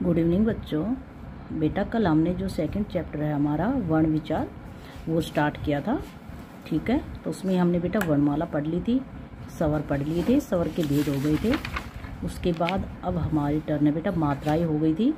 Good evening बच्चों। बेटा कल हमने जो सेकंड चैप्टर है हमारा वर्ण विचार वो स्टार्ट किया था, ठीक है। तो उसमें हमने बेटा वर्णमाला पढ़ ली थी, स्वर पढ़ लिए थे, स्वर के भेद हो गए थे। उसके बाद अब हमारी टर्न है बेटा मात्राएं हो गई थी।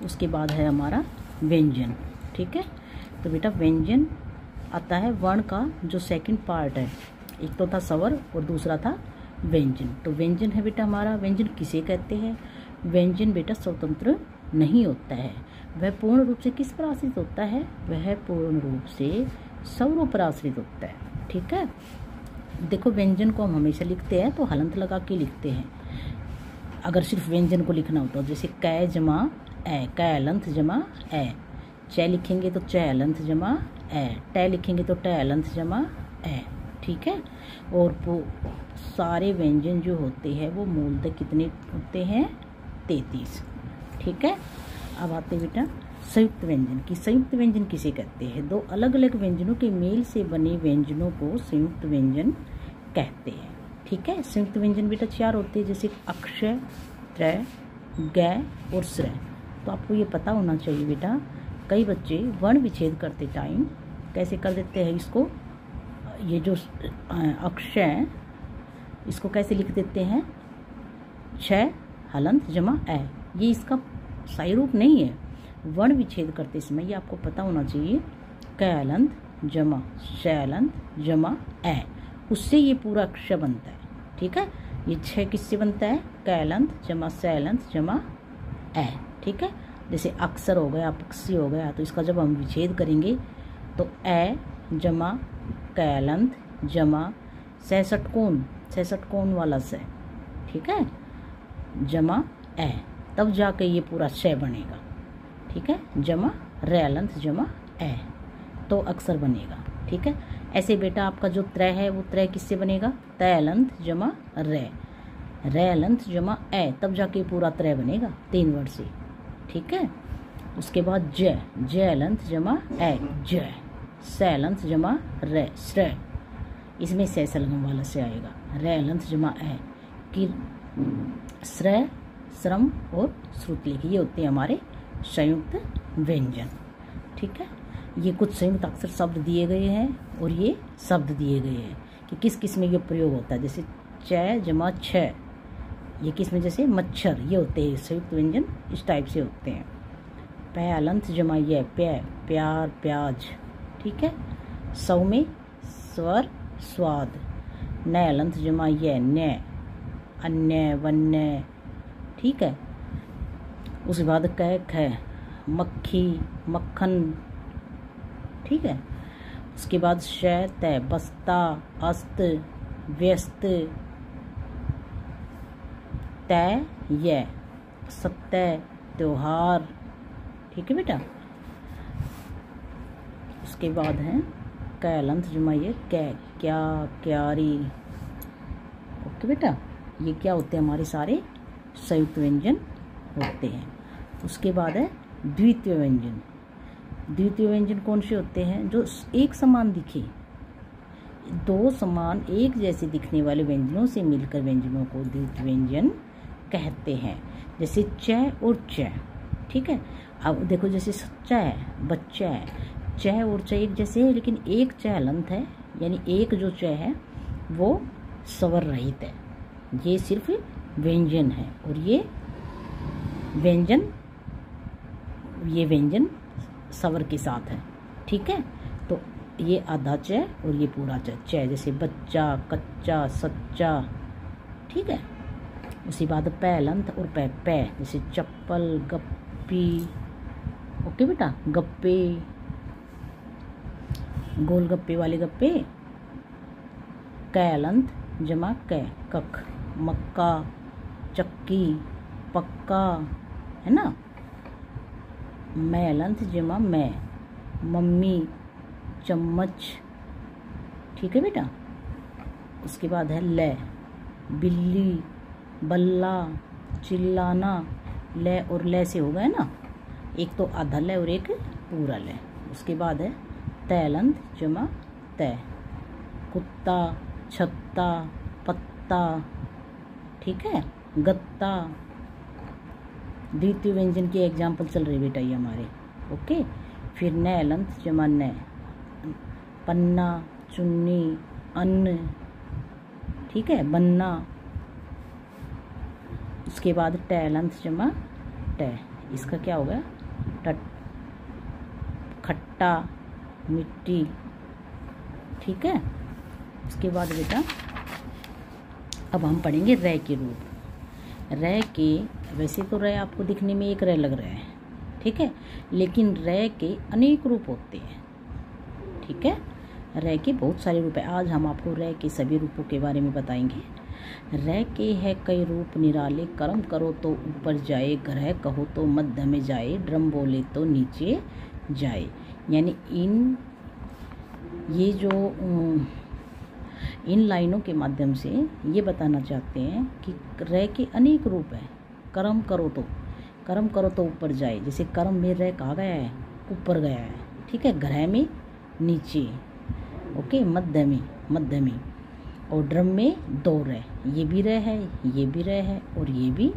उसके बाद है हमारा व्यंजन, ठीक है। तो बेटा व्यंजन आता है वर्ण का जो सेकंड पार्ट है, एक तो था स्वर और दूसरा था व्यंजन। तो व्यंजन है बेटा हमारा, व्यंजन किसे कहते हैं? व्यंजन बेटा स्वतंत्र नहीं होता है, वह पूर्ण रूप से किस पर आश्रित होता है? वह पूर्ण रूप से स्वरों पर आश्रित होता है, ठीक है। देखो व्यंजन को हम हमेशा लिखते हैं तो हलंत लगा के लिखते हैं। अगर सिर्फ व्यंजन को लिखना होता है जैसे कै जमा ए, कै अलंत जमा ए, च लिखेंगे तो च अलंत जमा ए, ट लिखेंगे तो ट अलंत जमा ए, ठीक है। और वो सारे व्यंजन जो होते हैं वो मूलतः कितने होते हैं? 33, ठीक है। अब आते बेटा संयुक्त व्यंजन की। संयुक्त व्यंजन किसे कहते हैं? दो अलग अलग व्यंजनों के मेल से बने व्यंजनों को संयुक्त व्यंजन कहते हैं, ठीक है। संयुक्त व्यंजन बेटा 4 होते हैं, जैसे अक्षय, त्रय, गय और श्रय। तो आपको ये पता होना चाहिए बेटा, कई बच्चे वर्ण विच्छेद करते टाइम कैसे कर देते हैं इसको, ये जो अक्षय इसको कैसे लिख देते हैं? छ हलंत जमा ए, ये इसका सही रूप नहीं है। वर्ण विच्छेद करते समय ये आपको पता होना चाहिए कै हलंत जमा श हलंत जमा ए, उससे ये पूरा अक्षर बनता है, ठीक है। ये 6 किससे बनता है? कै हलंत जमा स हलंत जमा ए, ठीक है। जैसे अक्षर हो गया, पक्षी हो गया, तो इसका जब हम विच्छेद करेंगे तो ए जमा कै हलंत जमा स षटकोण वाला से, ठीक है, जमा ए, तब जाके ये पूरा श बनेगा, ठीक है। जमा रे अलंत जमा ए, तो अक्षर बनेगा, ठीक है। ऐसे बेटा आपका जो त्रय है वो त्रय किससे बनेगा? तय अलंत जमा रे अलंत जमा ए, तब जाके पूरा त्रय बनेगा 3 वर्ड से, ठीक है। उसके बाद जय अलंत जमा ए, जय, स अलंत जमा रे, श्रय, इसमें से सलगम वाला से आएगा। रे अलंत जमा ए की श्रय, श्रम और श्रुति, ये होते हैं हमारे संयुक्त व्यंजन, ठीक है। ये कुछ संयुक्त अक्षर शब्द दिए गए हैं और ये शब्द दिए गए हैं कि किस किस में ये प्रयोग होता है। जैसे च जमा छ, ये किस में? जैसे मच्छर, ये होते हैं संयुक्त व्यंजन, इस टाइप से होते हैं। पै अलंत जमा ये, प्य प्यार प्याज, ठीक है। सौ में स्वर स्वाद, न अलंत जमा ये, न अन्य वन्य, ठीक है। उसके बाद कै ख मक्खी मक्खन, ठीक है। उसके बाद शय तय बस्ता अस्त व्यस्त, तय ये सत्य त्योहार, ठीक है बेटा। उसके बाद है कै अलंत जमा ये, कै क्या क्यारी, ओके बेटा। ये क्या होते हैं? हमारे सारे संयुक्त व्यंजन होते हैं। उसके बाद है द्वितीय व्यंजन। द्वितीय व्यंजन कौन से होते हैं? जो एक समान दिखे, दो समान एक जैसे दिखने वाले व्यंजनों से मिलकर व्यंजनों को द्वितीय व्यंजन कहते हैं। जैसे च और च, ठीक है। अब देखो जैसे सच्चा है, बच्चा है, च और च एक जैसे है, लेकिन एक च हलंत है, यानी एक जो च है वो स्वर रहित है, ये सिर्फ व्यंजन है। और ये व्यंजन स्वर के साथ है, ठीक है। तो ये आधा च और ये पूरा च, जैसे बच्चा कच्चा सच्चा, ठीक है। उसी बाद पै अलंत और पै, जैसे चप्पल गप्पी, ओके बेटा। गप्पे, गोलगप्पे वाले गप्पे, कै अलंत जमा कै, कख मक्का चक्की पक्का, है ना। मैं अलंत जमा मैं, मम्मी चम्मच, ठीक है बेटा। उसके बाद है ले, बिल्ली बल्ला चिल्लाना, ले और ले से हो गया ना, एक तो आधा ले और एक पूरा ले। उसके बाद है तय अलंत जमा तय, कुत्ता छत्ता पत्ता, ठीक है। गत्ता, द्वितीय व्यंजन की एग्जाम्पल चल रही बेटा ये हमारे। ओके, फिर न अलंत जमा न, पन्ना, चुन्नी, अन्न, ठीक है, बन्ना। उसके बाद टैलंत जमा ट, इसका क्या हो गया टट, खट्टा, मिट्टी, ठीक है। उसके बाद बेटा अब हम पढ़ेंगे रै के रूप। रै के, वैसे तो रै आपको दिखने में एक रै लग रहा है, ठीक है, लेकिन रै के अनेक रूप होते हैं, ठीक है। रै के बहुत सारे रूप है। आज हम आपको रै के सभी रूपों के बारे में बताएंगे। रै के है कई रूप निराले, कर्म करो तो ऊपर जाए, ग्रह कहो तो मध्य में जाए, ड्रम बोले तो नीचे जाए। यानी ये जो इन लाइनों के माध्यम से ये बताना चाहते हैं कि रै के अनेक रूप हैं। कर्म करो तो ऊपर जाए, जैसे कर्म में रै कहाँ गया है, ऊपर गया है, ठीक है, ग्रह में नीचे, ओके, मध्य में, और ड्रम में दो रै, ये भी रै है, ये भी रै है, और ये भी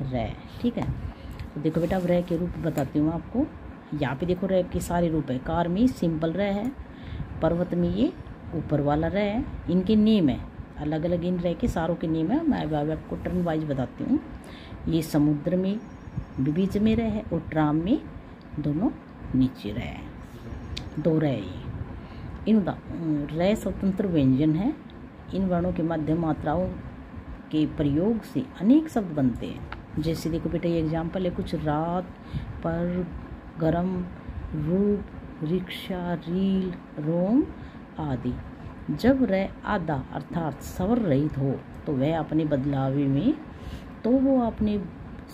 रै, ठीक है। तो देखो बेटा अब रै के रूप बताती हूँ आपको। यहाँ पे देखो रै के सारे रूप है। कार में सिंपल रै है, पर्वत में ये ऊपर वाला रै है। इनके नेम है अलग अलग, इन रै के सारों के नेम है, मैं आपको टर्न वाइज बताती हूँ। ये समुद्र में बीच में रै है, और ट्राम में दोनों नीचे रै है, दो रै ये। इन रै स्वतंत्र व्यंजन है। इन वर्णों के मध्य मात्राओं के प्रयोग से अनेक शब्द बनते हैं। जैसे देखो बेटा ये एग्जाम्पल है कुछ, रात, पर, गरम, रूप, रिक्शा, रील, रोम आदि। जब रै आधा अर्थात स्वर रहित हो तो वह अपने बदलावे में, तो वो अपने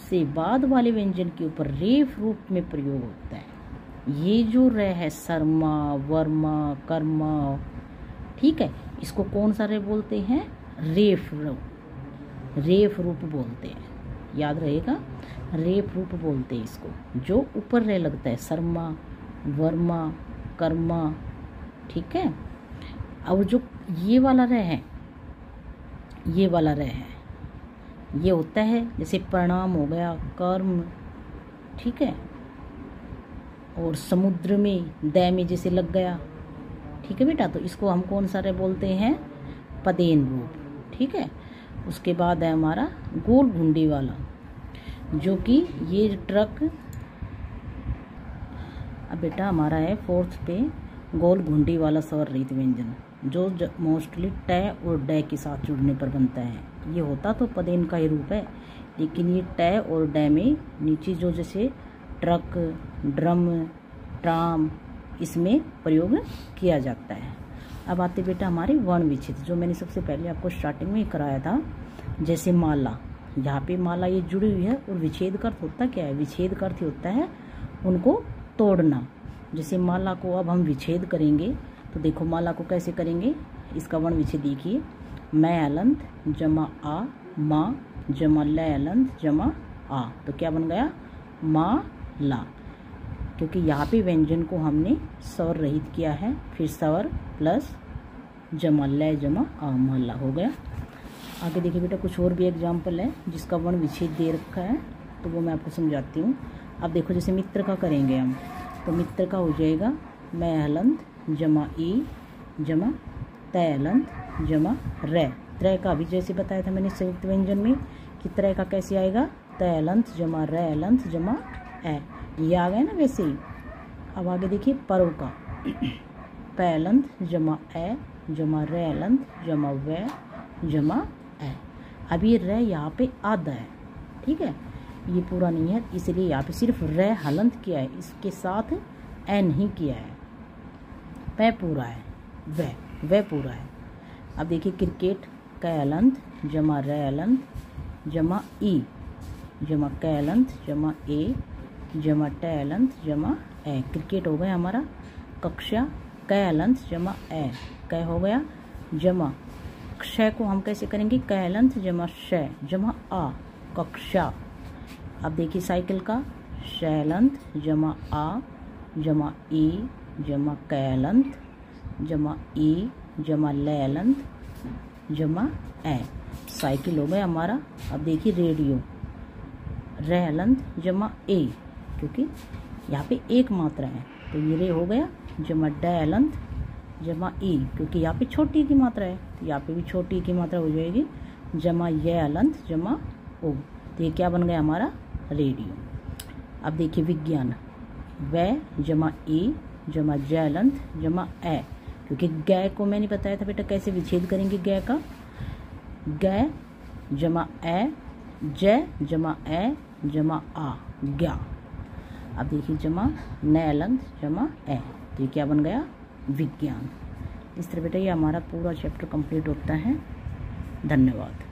से बाद वाले व्यंजन के ऊपर रेफ रूप में प्रयोग होता है। ये जो रै है शर्मा, वर्मा, कर्मा, ठीक है, इसको कौन सा रै बोलते हैं, रेफ रूप बोलते हैं, याद रहेगा, रेफ रूप बोलते हैं इसको। जो ऊपर रै लगता है, शर्मा, वर्मा, कर्मा, ठीक है। और जो ये वाला रै है, ये वाला रै है, ये होता है जैसे प्रणाम हो गया, कर्म, ठीक है, और समुद्र में दै में जैसे लग गया, ठीक है बेटा। तो इसको हम कौन सा रै बोलते हैं, पदेन रूप, ठीक है। उसके बाद है हमारा गोल घुंडी वाला, जो कि ये ट्रक, अब बेटा हमारा है फोर्थ पे गोल घुंडी वाला स्वर रहित व्यंजन, जो मोस्टली टै और डै के साथ जुड़ने पर बनता है। ये होता तो पदेन का ही रूप है, लेकिन ये टै और डै में नीचे जो जैसे ट्रक, ड्रम, ट्राम, इसमें प्रयोग किया जाता है। अब आते बेटा हमारे वर्ण विच्छेद, जो मैंने सबसे पहले आपको स्टार्टिंग में ही कराया था। जैसे माला, यहाँ पे माला ये जुड़ी हुई है, और विच्छेद का अर्थ होता क्या है, विच्छेद का अर्थ होता है उनको तोड़ना। जैसे माला को अब हम विच्छेद करेंगे, तो देखो माला को कैसे करेंगे, इसका वर्ण विच्छेद देखिए, मैं अलंत जमा आ, माँ जमा ल अलंत जमा आ, तो क्या बन गया, माला। क्योंकि यहाँ पे व्यंजन को हमने स्वर रहित किया है, फिर स्वर प्लस जमा ल जमा आ, माला हो गया। आगे देखिए बेटा कुछ और भी एग्जाम्पल है जिसका वर्ण विच्छेद दे रखा है, तो वो मैं आपको समझाती हूँ। अब देखो जैसे मित्र का करेंगे हम, तो मित्र का हो जाएगा मैं हलंत जमा ई जमा तय हलंत जमा रै। त्रय का भी जैसे बताया था मैंने संयुक्त व्यंजन में कि त्रय का कैसे आएगा, तय हलंत जमा रै हलंत जमा ए, ये आ गया ना वैसे ही। अब आगे देखिए परव का, पै हलंत जमा ए जमा रै हलंत जमा वै जमा ए। अब ये रै यहाँ पे आधा है, ठीक है, ये पूरा नहीं है, इसलिए यहाँ पे सिर्फ रै हलंत किया है, इसके साथ ए नहीं किया है। पै पूरा है, वै पूरा है। अब देखिए क्रिकेट, कै हलंत जमा रै हलंत जमा ई जमा कै हलंत जमा ए जमा टै हलंत जमा ए, क्रिकेट हो गया हमारा। कक्षा, कै हलंत जमा ए, कै हो गया, जमा क्षय को हम कैसे करेंगे, कै हलंत जमा शय जमा आ, कक्षा। अब देखिए साइकिल का, शय हलंत जमा आ जमा ई जमा कै हलंत जमा ई जमा ल हलंत जमा ए, साइकिल हो गया हमारा। अब देखिए रेडियो, रे अलंत जमा ए, क्योंकि यहाँ पे एक मात्रा है तो ये रे हो गया, जमा डे अलंत जमा ई, क्योंकि यहाँ पे छोटी की मात्रा है तो यहाँ पे भी छोटी की मात्रा हो जाएगी, जमा ये अलंत जमा ओ। तो ये क्या बन गया हमारा रेडियो। अब देखिए विज्ञान, वे जमा ई जमा जय अलंत जमा ए, क्योंकि गै को मैंने बताया था बेटा कैसे विच्छेद करेंगे गै का, गै जमा ए जय जमा ए जमा आ ज्ञा। अब देखिए जमा नए अलंत जमा ए, तो ये क्या बन गया विज्ञान। इस तरह बेटा ये हमारा पूरा चैप्टर कंप्लीट होता है। धन्यवाद।